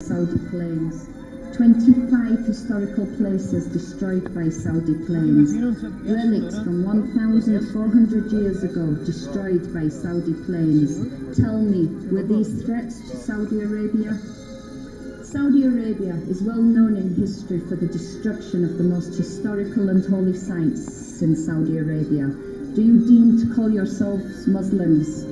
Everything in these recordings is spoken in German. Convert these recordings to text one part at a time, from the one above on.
Saudi planes. 25 historical places destroyed by Saudi planes. Relics from 1,400 years ago destroyed by Saudi planes. Tell me, were these threats to Saudi Arabia? Saudi Arabia is well known in history for the destruction of the most historical and holy sites in Saudi Arabia. Do you deem to call yourselves Muslims?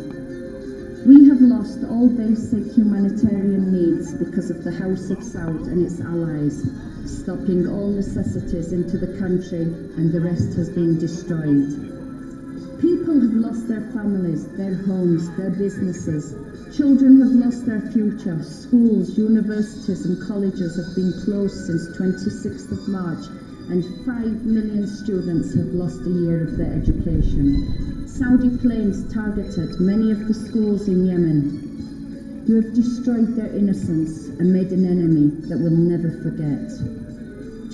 We have lost all basic humanitarian needs because of the House of Saud and its allies, stopping all necessities into the country, and the rest has been destroyed. People have lost their families, their homes, their businesses. Children have lost their future. Schools, universities and colleges have been closed since 26th of March, and 5 million students have lost a year of their education. Saudi planes targeted many of the schools in Yemen. You have destroyed their innocence and made an enemy that we'll never forget.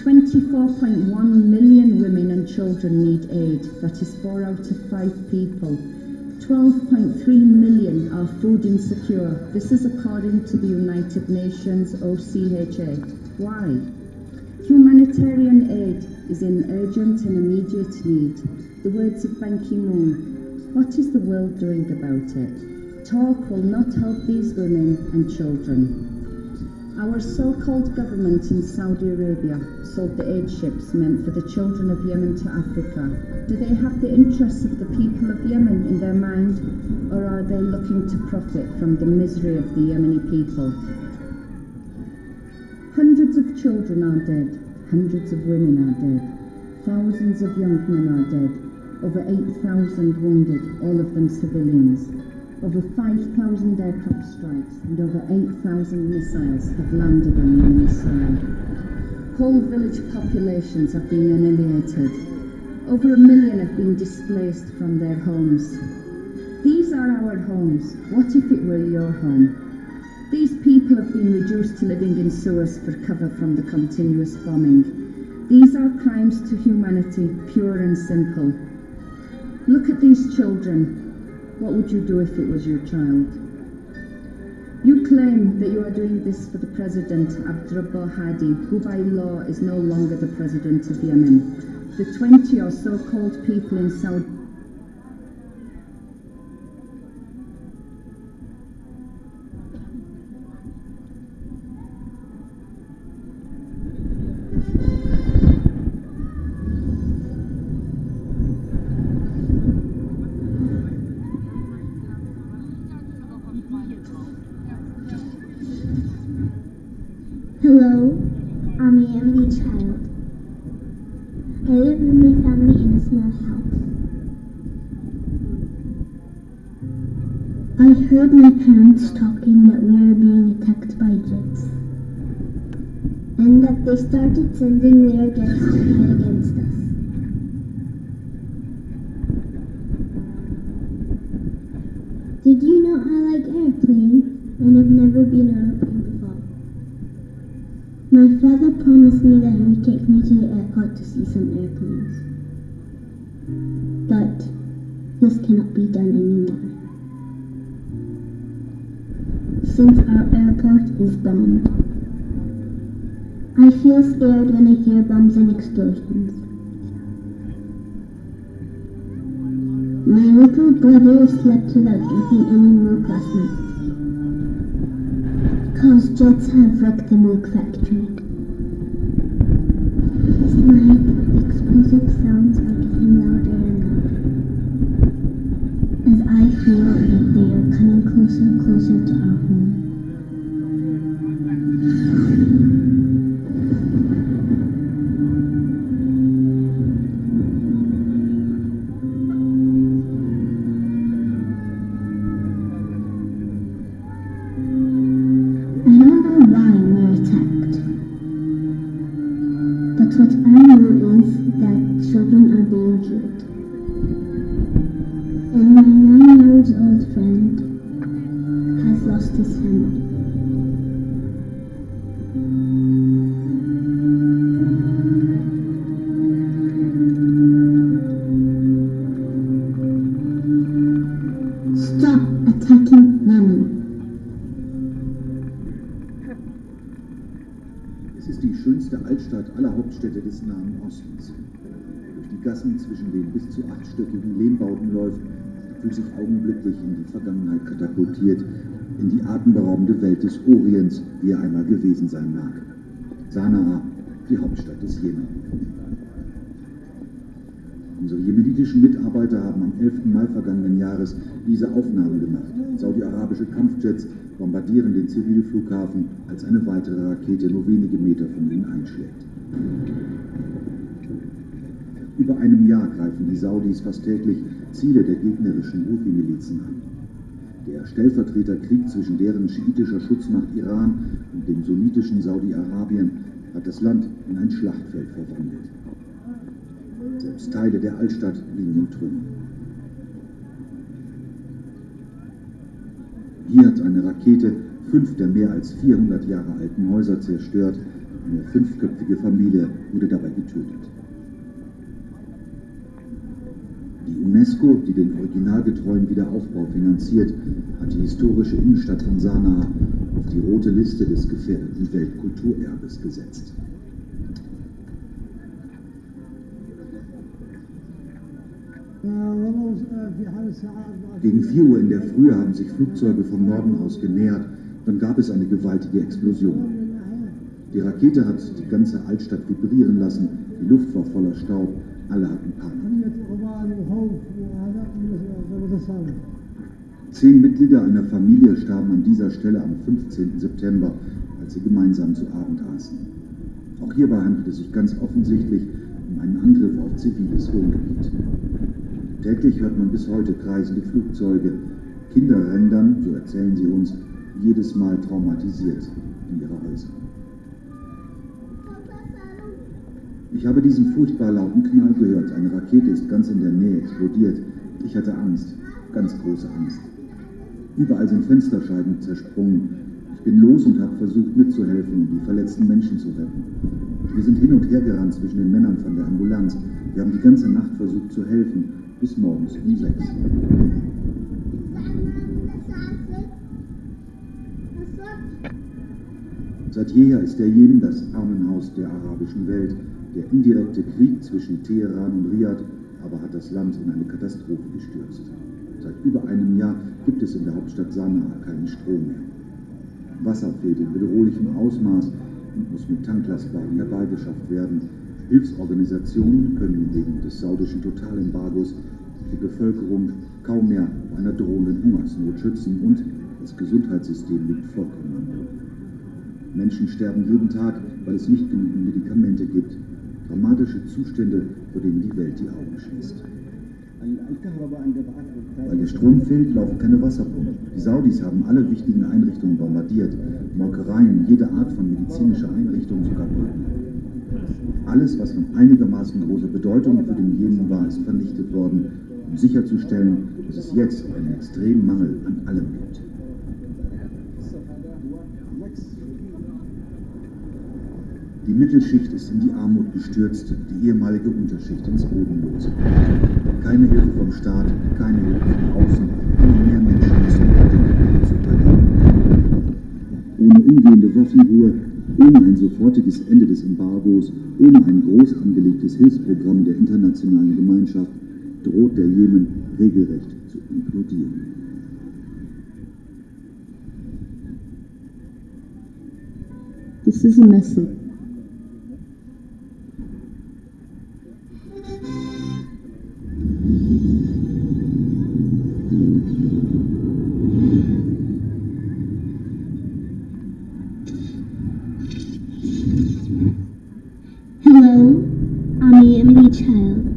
24.1 million women and children need aid, that is 4 out of 5 people. 12.3 million are food insecure. This is according to the United Nations OCHA. Why? Humanitarian aid is in urgent and immediate need. The words of Ban Ki-moon. What is the world doing about it? Talk will not help these women and children. Our so-called government in Saudi Arabia sold the aid ships meant for the children of Yemen to Africa. Do they have the interests of the people of Yemen in their mind, or are they looking to profit from the misery of the Yemeni people? Hundreds of children are dead. Hundreds of women are dead. Thousands of young men are dead. Over 8,000 wounded, all of them civilians. Over 5,000 aircraft strikes and over 8,000 missiles have landed on Yemeni soil. Whole village populations have been annihilated. Over 1 million have been displaced from their homes. These are our homes. What if it were your home? These people have been reduced to living in sewers for cover from the continuous bombing. These are crimes to humanity, pure and simple. Look at these children. What would you do if it was your child? You claim that you are doing this for the President Abdurrabbo Hadi, who by law is no longer the President of Yemen. The 20 or so called people in Saudi Hello, I'm a Yemeni child. I live with my family in a small house. I heard my parents talking that we are being attacked by jets, and that they started sending their jets to fight against us. Did you know I like airplanes, and I've never been on a plane before? My father promised me that he would take me to the airport to see some airplanes. But this cannot be done anymore, since our airport is bombed. I feel scared when I hear bombs and explosions. My little brother slept without drinking any milk last night, because jets have wrecked the milk factory. This night, explosive sounds are getting louder and louder, as I feel that they are coming closer and closer to our home. I don't know why we're attacked. Es ist die schönste Altstadt aller Hauptstädte des Nahen Ostens. Durch die Gassen zwischen den bis zu 8-stöckigen Lehmbauten läuft, fühlt sich augenblicklich in die Vergangenheit katapultiert, in die atemberaubende Welt des Orients, wie er einmal gewesen sein mag. Sanaa, die Hauptstadt des Jemen. Unsere jemenitischen Mitarbeiter haben am 11. Mai vergangenen Jahres diese Aufnahmen gemacht. Saudi-arabische Kampfjets bombardieren den Zivilflughafen, als eine weitere Rakete nur wenige Meter von ihnen einschlägt. Seit über einem Jahr greifen die Saudis fast täglich Ziele der gegnerischen Houthi-Milizen an. Der Stellvertreterkrieg zwischen deren schiitischer Schutzmacht Iran und dem sunnitischen Saudi-Arabien hat das Land in ein Schlachtfeld verwandelt. Selbst Teile der Altstadt liegen in Trümmern. Hier hat eine Rakete 5 der mehr als 400 Jahre alten Häuser zerstört. Eine 5-köpfige Familie wurde dabei getötet. Die UNESCO, die den originalgetreuen Wiederaufbau finanziert, hat die historische Innenstadt von Sanaa auf die rote Liste des gefährdeten Weltkulturerbes gesetzt. Gegen 4 Uhr in der Früh haben sich Flugzeuge vom Norden aus genähert, dann gab es eine gewaltige Explosion. Die Rakete hat die ganze Altstadt vibrieren lassen, die Luft war voller Staub, alle hatten Panik. 10 Mitglieder einer Familie starben an dieser Stelle am 15. September, als sie gemeinsam zu Abend aßen. Auch hierbei handelt es sich ganz offensichtlich um einen Angriff auf ziviles Wohngebiet. Täglich hört man bis heute kreisende Flugzeuge. Kinder rennen dann, so erzählen sie uns, jedes Mal traumatisiert in ihre Häuser. Ich habe diesen furchtbar lauten Knall gehört. Eine Rakete ist ganz in der Nähe explodiert. Ich hatte Angst, ganz große Angst. Überall sind Fensterscheiben zersprungen. Ich bin los und habe versucht mitzuhelfen, um die verletzten Menschen zu retten. Wir sind hin und her gerannt zwischen den Männern von der Ambulanz. Wir haben die ganze Nacht versucht zu helfen, bis morgens um 6. Seit jeher ist der Jemen das Armenhaus der arabischen Welt. Der indirekte Krieg zwischen Teheran und Riad aber hat das Land in eine Katastrophe gestürzt. Seit über einem Jahr gibt es in der Hauptstadt Sanaa keinen Strom mehr. Wasser fehlt in bedrohlichem Ausmaß und muss mit Tanklastwagen herbeigeschafft werden. Hilfsorganisationen können wegen des saudischen Totalembargos die Bevölkerung kaum mehr vor einer drohenden Hungersnot schützen und das Gesundheitssystem liegt vollkommen am Boden. Menschen sterben jeden Tag, weil es nicht genügend Medikamente gibt. Dramatische Zustände, vor denen die Welt die Augen schließt. Weil der Strom fehlt, laufen keine Wasserpumpen. Die Saudis haben alle wichtigen Einrichtungen bombardiert. Molkereien, jede Art von medizinischer Einrichtung, sogar Brücken. Alles, was von einigermaßen großer Bedeutung für den Jemen war, ist vernichtet worden, um sicherzustellen, dass es jetzt einen extremen Mangel an allem gibt. Die Mittelschicht ist in die Armut gestürzt, die ehemalige Unterschicht ins Bodenlose. Keine Hilfe vom Staat, keine Hilfe von außen, immer mehr Menschen müssen über den Gebiet zu überleben. Ohne umgehende Waffenruhe, ohne ein sofortiges Ende des Embargos, ohne ein groß angelegtes Hilfsprogramm der internationalen Gemeinschaft droht der Jemen regelrecht zu implodieren. This is a message. Hello, I'm a Yemeni child.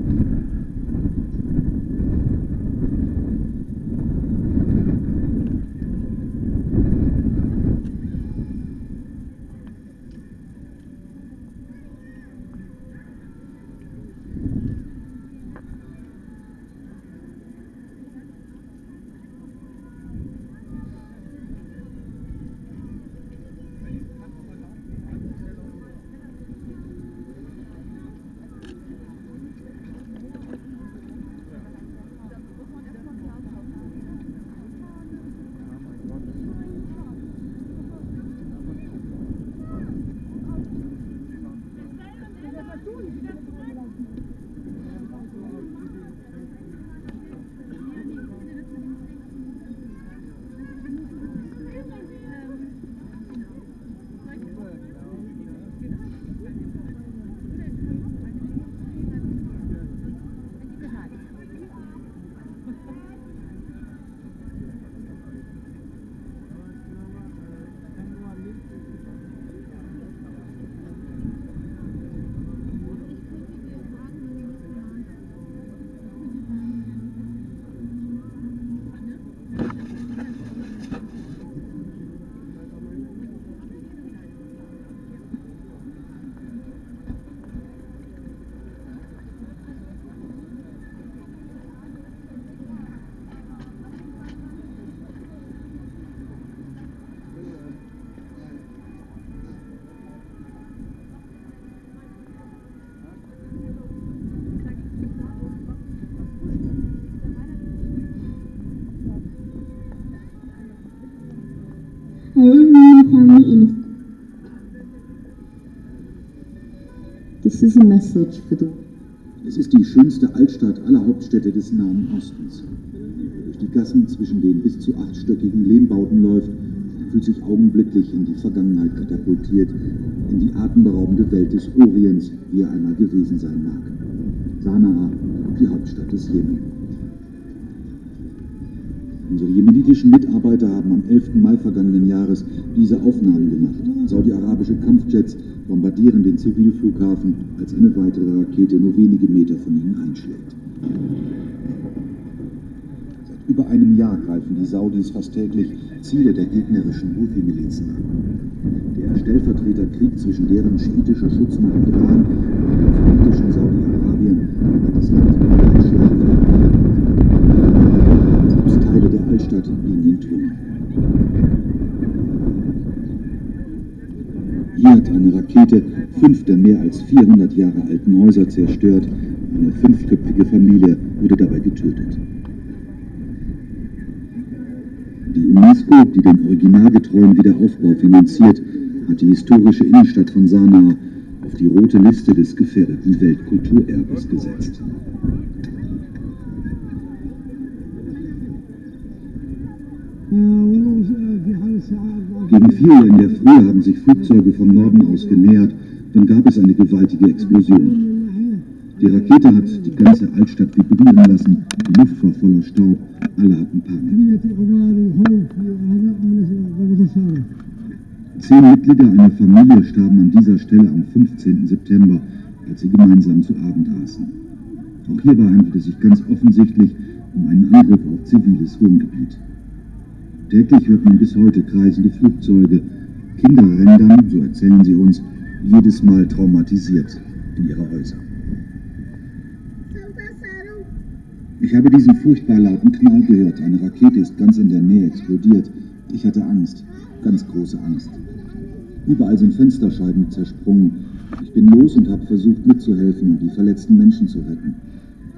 family in This is a message for the Es ist die schönste Altstadt aller Hauptstädte des Nahen Ostens. Wer durch die Gassen zwischen den bis zu 8-stöckigen Lehmbauten läuft, fühlt sich augenblicklich in die Vergangenheit katapultiert, in die atemberaubende Welt des Orients, wie er einmal gewesen sein mag. Sanaa, die Hauptstadt des Jemen. Unsere jemenitischen Mitarbeiter haben am 11. Mai vergangenen Jahres diese Aufnahmen gemacht. Saudi-arabische Kampfjets bombardieren den Zivilflughafen, als eine weitere Rakete nur wenige Meter von ihnen einschlägt. Seit über einem Jahr greifen die Saudis fast täglich Ziele der gegnerischen Houthi-Milizen an. Der Stellvertreterkrieg zwischen deren schiitischer Schutzmacht Iran und dem fanatischen Saudi-Arabien hat das Land mit einem Schlag verheert. Selbst Teile der Altstadt liegen in Trümmern. Hier hat eine Rakete 5 der mehr als 400 Jahre alten Häuser zerstört. Eine 5-köpfige Familie wurde dabei getötet. Die UNESCO, die den originalgetreuen Wiederaufbau finanziert, hat die historische Innenstadt von Sanaa auf die rote Liste des gefährdeten Weltkulturerbes gesetzt. Gegen 4 Uhr in der Früh haben sich Flugzeuge vom Norden aus genähert, dann gab es eine gewaltige Explosion. Die Rakete hat die ganze Altstadt vibrieren lassen, die Luft war voller Staub, alle hatten Panik. 10 Mitglieder einer Familie starben an dieser Stelle am 15. September, als sie gemeinsam zu Abend aßen. Auch hierbei handelt es sich ganz offensichtlich um einen Angriff auf ziviles Wohngebiet. Täglich hört man bis heute kreisende Flugzeuge. Kinder rennen dann, so erzählen sie uns, jedes Mal traumatisiert in ihre Häuser. Ich habe diesen furchtbar lauten Knall gehört. Eine Rakete ist ganz in der Nähe explodiert. Ich hatte Angst, ganz große Angst. Überall sind Fensterscheiben zersprungen. Ich bin los und habe versucht mitzuhelfen und die verletzten Menschen zu retten.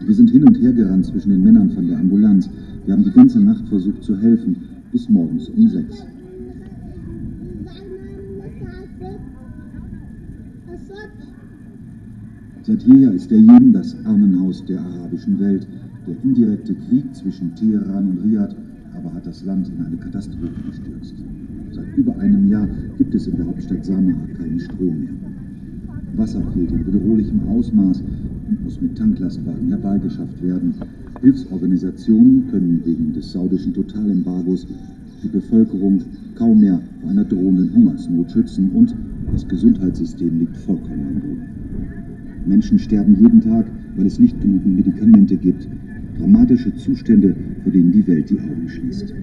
Wir sind hin und her gerannt zwischen den Männern von der Ambulanz. Wir haben die ganze Nacht versucht zu helfen, bis morgens um 6. Seit jeher ist der Jemen das Armenhaus der arabischen Welt. Der indirekte Krieg zwischen Teheran und Riad aber hat das Land in eine Katastrophe gestürzt. Seit über einem Jahr gibt es in der Hauptstadt Sanaa keinen Strom mehr. Wasser fehlt in bedrohlichem Ausmaß und muss mit Tanklastwagen herbeigeschafft werden. Hilfsorganisationen können wegen des saudischen Totalembargos die Bevölkerung kaum mehr vor einer drohenden Hungersnot schützen und das Gesundheitssystem liegt vollkommen am Boden. Menschen sterben jeden Tag, weil es nicht genügend Medikamente gibt. Dramatische Zustände, vor denen die Welt die Augen schließt.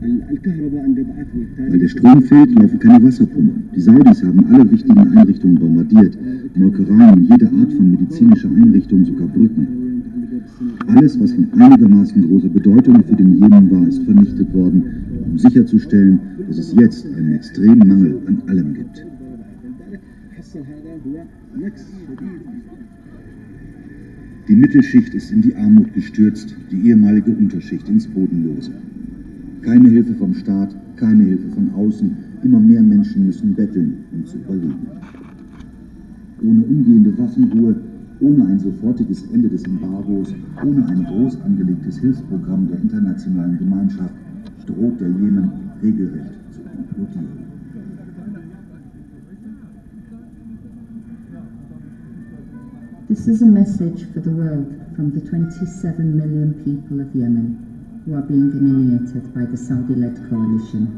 Weil der Strom fehlt, laufen keine Wasserpumpen. Die Saudis haben alle wichtigen Einrichtungen bombardiert. Molkereien, jede Art von medizinischer Einrichtung, sogar Brücken. Alles, was von einigermaßen großer Bedeutung für den Jemen war, ist vernichtet worden, um sicherzustellen, dass es jetzt einen extremen Mangel an allem gibt. Die Mittelschicht ist in die Armut gestürzt, die ehemalige Unterschicht ins Bodenlose. Keine Hilfe vom Staat, keine Hilfe von außen, immer mehr Menschen müssen betteln, um zu überleben. Ohne umgehende Waffenruhe, ohne ein sofortiges Ende des Embargos, ohne ein groß angelegtes Hilfsprogramm der internationalen Gemeinschaft droht der Jemen regelrecht zu implodieren. This is a message for the world from the 27 million people of Yemen who are being annihilated by the Saudi-led coalition.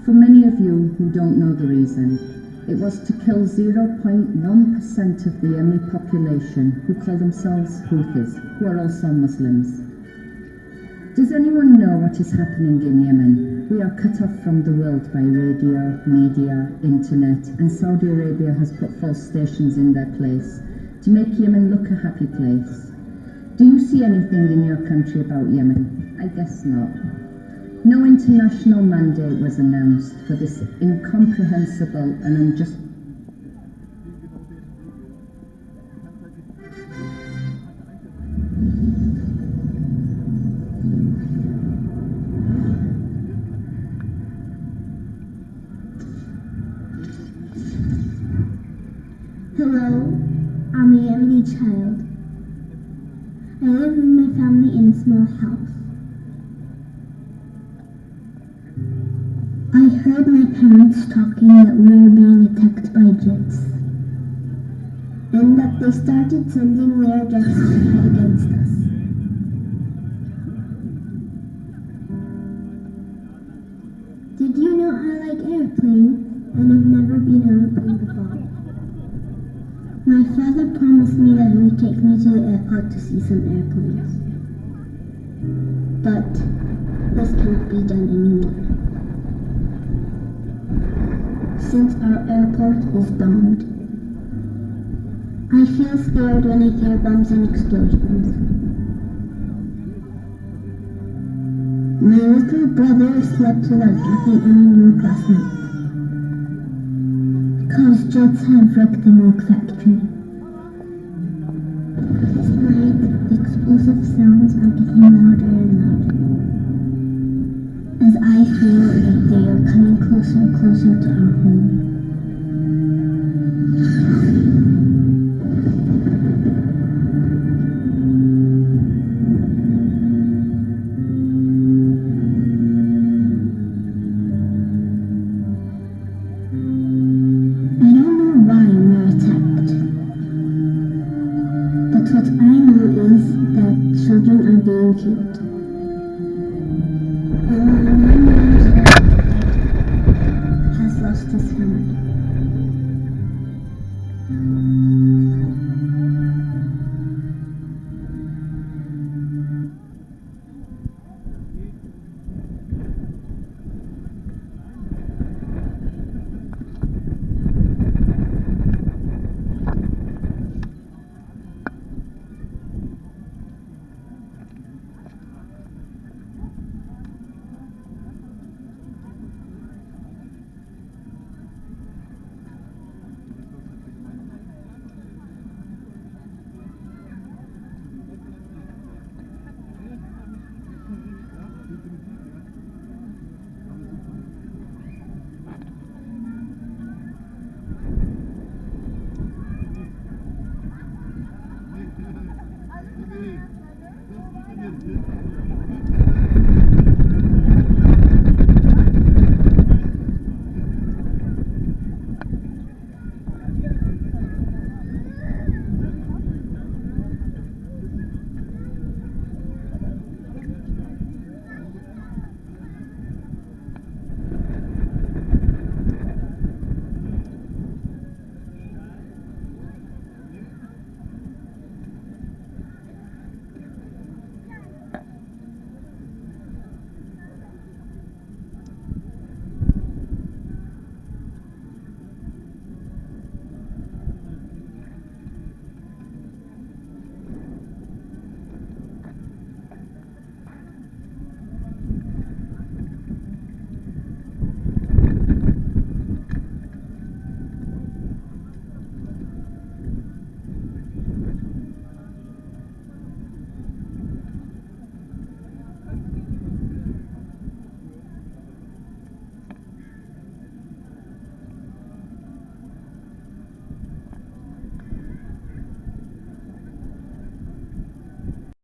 For many of you who don't know the reason, it was to kill 0.1% of the Yemeni population who call themselves Houthis, who are also Muslims. Does anyone know what is happening in Yemen? We are cut off from the world by radio, media, internet, and Saudi Arabia has put false stations in their place to make Yemen look a happy place. Do you see anything in your country about Yemen? I guess not. No international mandate was announced for this incomprehensible and unjust. only child. I live with my family in a small house. I heard my parents talking that we were being attacked by jets, and that they started sending their jets to fight against us. Did you know I like airplanes, and I've never been on a plane before? My father promised me that he would take me to the airport to see some airplanes. But this can't be done anymore, since our airport is bombed. I feel scared when I hear bombs and explosions. My little brother slept without getting any milk last night, because jets have wrecked the milk factory. Tonight, the explosive sounds are getting louder and louder, as I feel that they are coming closer and closer to our home.